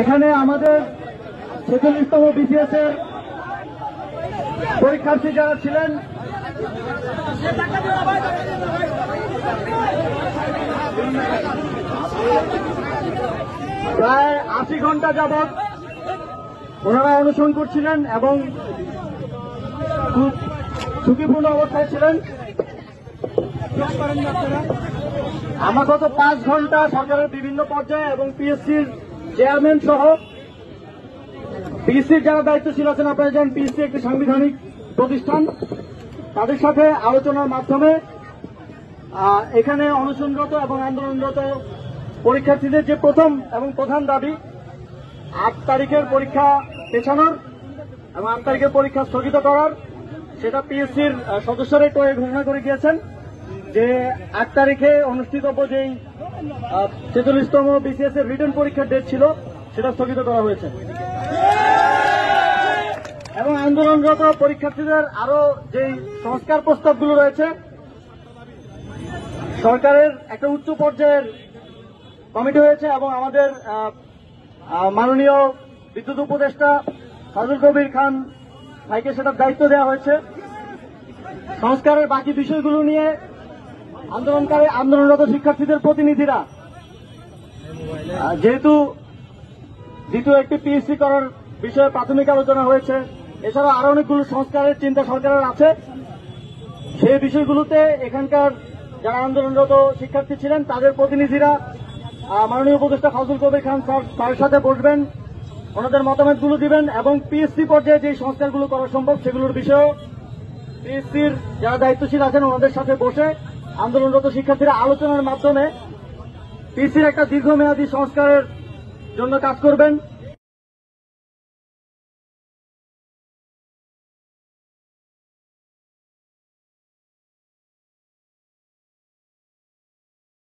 এখানে আমাদের 46তম বিসিএস এর পরীক্ষার্থী যারা ছিলেন প্রায় 80 ঘন্টা যাবৎ ওনারা অনুসরণ করছিলেন এবং খুব ঝুঁকিপূর্ণ অবস্থায় ছিলেন। আমরা গত 5 ঘন্টা সরকারের বিভিন্ন পর্যায়ে এবং পিএসসির চেয়ারম্যান সহ পিএসসির যারা দায়িত্বশীল আছেন, আপনারা জানেন পিএসসি একটি সাংবিধানিক প্রতিষ্ঠান, তাদের সাথে আলোচনার মাধ্যমে এখানে অনশনরত এবং আন্দোলনরত পরীক্ষার্থীদের যে প্রথম এবং প্রধান দাবি 8 তারিখের পরীক্ষা পেছানোর এবং 8 তারিখের পরীক্ষা স্থগিত করার, সেটা পিএসসির সদস্যরা একটু ঘোষণা করে গিয়েছেন যে 8 তারিখে অনুষ্ঠিতব্য যেই 46তম বিসিএস এর রিটেন পরীক্ষার ডেট ছিল সেটা স্থগিত করা হয়েছে। এবং আন্দোলনরত পরীক্ষার্থীদের আরো যেই সংস্কার প্রস্তাবগুলো রয়েছে, সরকারের একটা উচ্চ পর্যায়ের কমিটি হয়েছে এবং আমাদের মাননীয় বিদ্যুৎ উপদেষ্টা ফাজুল কবির খান ভাইকে সেটার দায়িত্ব দেওয়া হয়েছে। সংস্কারের বাকি বিষয়গুলো নিয়ে আন্দোলনরত শিক্ষার্থীদের প্রতিনিধিরা, যেহেতু দ্বিতীয় একটি পিএসসি করার বিষয়ে প্রাথমিক আলোচনা হয়েছে, এছাড়া আরো অনেকগুলো সংস্কারের চিন্তা সরকারের আছে, সেই বিষয়গুলোতে এখানকার যারা আন্দোলনরত শিক্ষার্থী ছিলেন তাদের প্রতিনিধিরা মাননীয় উপদেষ্টা ফাজুল কবির খান তার সাথে বসবেন, ওনাদের মতামতগুলো দিবেন এবং পিএসসি পর্যায়ে যে সংস্কারগুলো করা সম্ভব সেগুলোর বিষয়েও পিএসসির যারা দায়িত্বশীল আছেন ওনাদের সাথে বসে আন্দোলনরত শিক্ষার্থীরা আলোচনার মাধ্যমে পিএসসির একটা দীর্ঘমেয়াদী সংস্কারের জন্য কাজ করবেন।